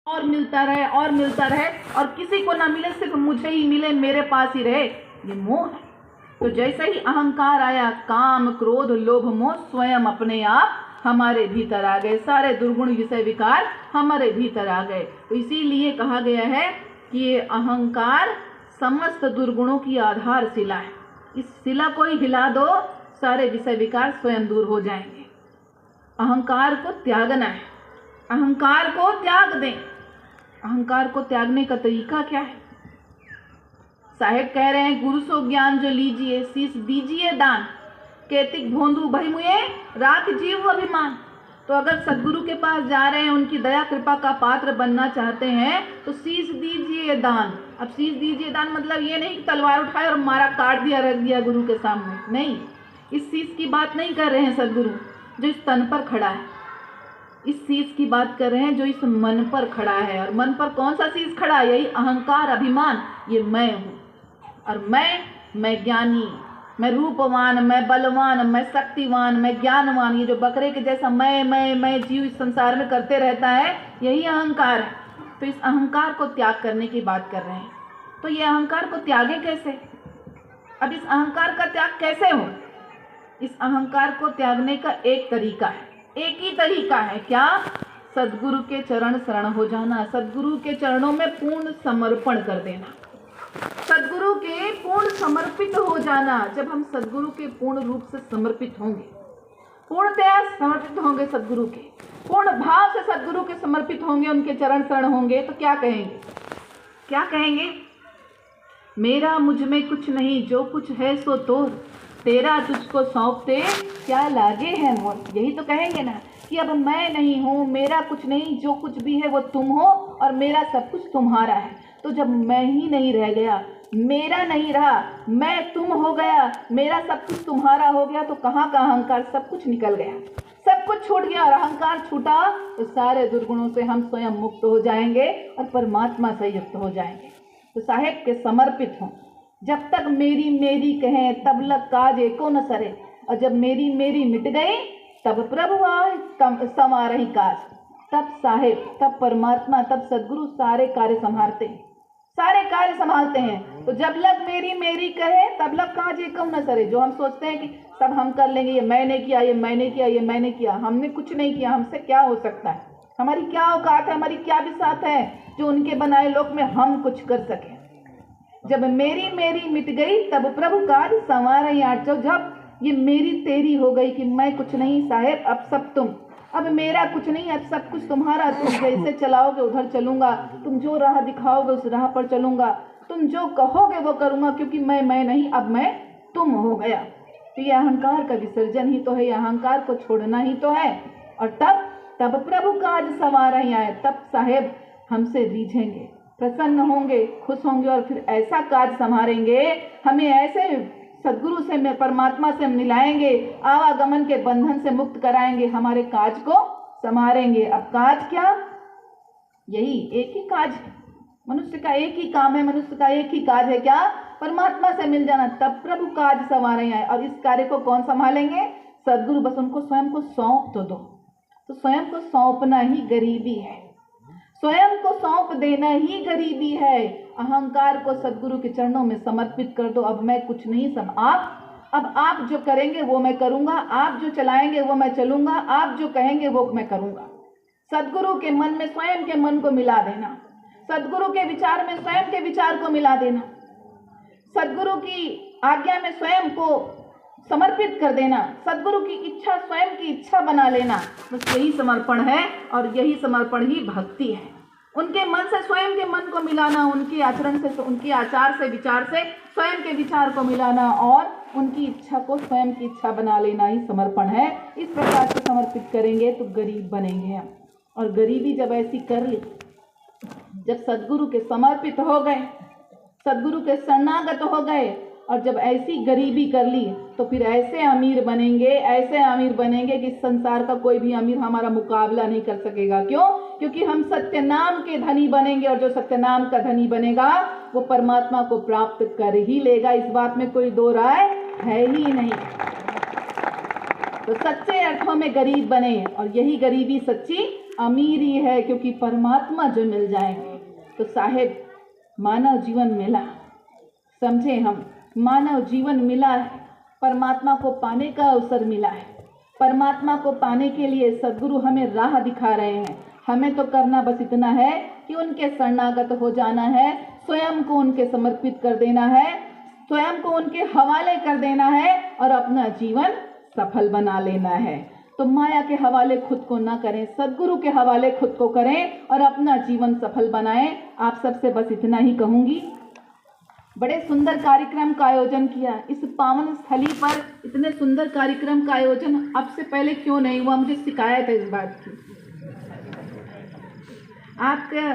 और मिलता रहे और मिलता रहे और किसी को ना मिले, सिर्फ मुझे ही मिले, मेरे पास ही रहे, ये मोह है। तो जैसे ही अहंकार आया, काम क्रोध लोभ मोह स्वयं अपने आप हमारे भीतर आ गए, सारे दुर्गुण विषय विकार हमारे भीतर आ गए। तो इसीलिए कहा गया है कि ये अहंकार समस्त दुर्गुणों की आधारशिला है। इस शिला को ही हिला दो, सारे विषय विकार स्वयं दूर हो जाएंगे। अहंकार को त्यागना है, अहंकार को त्याग दें। अहंकार को त्यागने का तरीका क्या है? साहेब कह रहे हैं, गुरु सो ज्ञान जो लीजिए, शीश दीजिए दान, केतिक भोंदू भई मुए राख जीव अभिमान। तो अगर सदगुरु के पास जा रहे हैं, उनकी दया कृपा का पात्र बनना चाहते हैं, तो शीश दीजिए दान। अब शीश दीजिए दान मतलब ये नहीं कि तलवार उठाए और मारा, काट दिया, रख दिया गुरु के सामने, नहीं। इस शीश की बात नहीं कर रहे हैं सदगुरु जो इस तन पर खड़ा है, इस शीश की बात कर रहे हैं जो इस मन पर खड़ा है। और मन पर कौन सा शीश खड़ा है? यही अहंकार अभिमान, ये मैं हूँ। और मैं ज्ञानी, मैं रूपवान, मैं बलवान, मैं शक्तिवान, मैं ज्ञानवान, ये जो बकरे के जैसा मैं जीव इस संसार में करते रहता है, यही अहंकार है। तो इस अहंकार को त्याग करने की बात कर रहे हैं। तो ये अहंकार को त्यागे कैसे? अब इस अहंकार का त्याग कैसे हो? इस अहंकार को त्यागने का एक तरीका है, एक ही तरीका है। क्या? सदगुरु के चरण शरण हो जाना, सदगुरु के चरणों में पूर्ण समर्पण कर देना, सदगुरु के पूर्ण समर्पित हो जाना। जब हम सदगुरु के पूर्ण रूप से समर्पित होंगे, पूर्णतया समर्पित होंगे सदगुरु के, पूर्ण भाव से सदगुरु के समर्पित होंगे, उनके चरण शरण होंगे, तो क्या कहेंगे? क्या कहेंगे? मेरा मुझ में कुछ नहीं, जो कुछ है सो तोर, तेरा तुझको सौंपते क्या लागे है मोर। यही तो कहेंगे ना कि अब मैं नहीं हूँ, मेरा कुछ नहीं, जो कुछ भी है वो तुम हो और मेरा सब कुछ तुम्हारा है। तो जब मैं ही नहीं रह गया, मेरा नहीं रहा, मैं तुम हो गया, मेरा सब कुछ तुम्हारा हो गया, तो कहाँ का अहंकार? सब कुछ निकल गया, सब कुछ छूट गया। और अहंकार छूटा तो सारे दुर्गुणों से हम स्वयं मुक्त हो जाएंगे और परमात्मा से युक्त हो जाएंगे। तो साहेब के समर्पित हों। जब तक मेरी मेरी कहें, तब लग काज एको न सरे, और जब मेरी मेरी मिट गई, तब प्रभु आए संवारहि काज। तब साहेब, तब परमात्मा, तब सदगुरु सारे कार्य संभालते हैं, सारे कार्य संभालते हैं। तो जब लग मेरी मेरी कहे, तब लग काज एको न सरे। जो हम सोचते हैं कि सब हम कर लेंगे, ये मैंने किया, ये मैंने किया, ये मैंने किया, हमने कुछ नहीं किया, हमसे क्या हो सकता है? हमारी क्या औकात है, हमारी क्या बिसात है जो उनके बनाए लोक में हम कुछ कर सकें? जब मेरी मेरी मिट गई, तब प्रभु काज संवारहि आठ। जब ये मेरी तेरी हो गई कि मैं कुछ नहीं साहेब, अब सब तुम, अब मेरा कुछ नहीं, अब सब कुछ तुम्हारा। तुम जैसे चलाओगे उधर चलूंगा, तुम जो राह दिखाओगे उस राह पर चलूंगा, तुम जो कहोगे वो करूंगा, क्योंकि मैं नहीं, अब मैं तुम हो गया। तो ये अहंकार का विसर्जन ही तो है, ये अहंकार को छोड़ना ही तो है। और तब प्रभु काज संवारहि आए, तब साहेब हमसे रीझेंगे, प्रसन्न होंगे, खुश होंगे, और फिर ऐसा काज संभालेंगे, हमें ऐसे सदगुरु से, परमात्मा से मिलाएंगे, आवागमन के बंधन से मुक्त कराएंगे, हमारे काज को संभालेंगे। अब काज क्या? यही एक ही काज है, मनुष्य का एक ही काम है, मनुष्य का एक ही काज है। क्या? परमात्मा से मिल जाना। तब प्रभु काज संवारहि आए। और इस कार्य को कौन संभालेंगे? सदगुरु। बस उनको स्वयं को सौंप तो दो। तो स्वयं को सौंपना ही गरीबी है, स्वयं को सौंप देना ही गरीबी है। अहंकार को सदगुरु के चरणों में समर्पित कर दो। अब मैं कुछ नहीं, सब आप। अब आप जो करेंगे वो मैं करूंगा, आप जो चलाएंगे वो मैं चलूंगा, आप जो कहेंगे वो मैं करूंगा। सदगुरु के मन में स्वयं के मन को मिला देना, सदगुरु के विचार में स्वयं के विचार को मिला देना, सदगुरु की आज्ञा में स्वयं को समर्पित कर देना, सदगुरु की इच्छा स्वयं की इच्छा बना लेना। बस यही समर्पण है, और यही समर्पण ही भक्ति है। उनके मन से स्वयं के मन को मिलाना, उनके आचरण से, उनके आचार से, विचार से स्वयं के विचार को मिलाना, और उनकी इच्छा को स्वयं की इच्छा बना लेना ही समर्पण है। इस प्रकार से समर्पित करेंगे तो गरीब बनेंगे हम। और गरीबी जब ऐसी कर ली, जब सदगुरु के समर्पित हो गए, सदगुरु के शरणागत हो गए, और जब ऐसी गरीबी कर ली, तो फिर ऐसे अमीर बनेंगे, ऐसे अमीर बनेंगे कि संसार का कोई भी अमीर हमारा मुकाबला नहीं कर सकेगा। क्यों? क्योंकि हम सत्य नाम के धनी बनेंगे, और जो सत्य नाम का धनी बनेगा वो परमात्मा को प्राप्त कर ही लेगा। इस बात में कोई दो राय है ही नहीं। तो सच्चे अर्थों में गरीब बने, और यही गरीबी सच्ची अमीरी है, क्योंकि परमात्मा जो मिल जाएंगे तो साहेब मानव जीवन मिला। समझे, हम मानव जीवन मिला है, परमात्मा को पाने का अवसर मिला है। परमात्मा को पाने के लिए सद्गुरु हमें राह दिखा रहे हैं। हमें तो करना बस इतना है कि उनके शरणागत हो जाना है, स्वयं को उनके समर्पित कर देना है, स्वयं को उनके हवाले कर देना है और अपना जीवन सफल बना लेना है। तो माया के हवाले खुद को ना करें, सद्गुरु के हवाले खुद को करें और अपना जीवन सफल बनाएं। आप सबसे बस इतना ही कहूंगी। बड़े सुंदर कार्यक्रम का आयोजन किया। इस पावन स्थली पर इतने सुंदर कार्यक्रम का आयोजन अब से पहले क्यों नहीं हुआ, मुझे शिकायत है इस बात की। आपका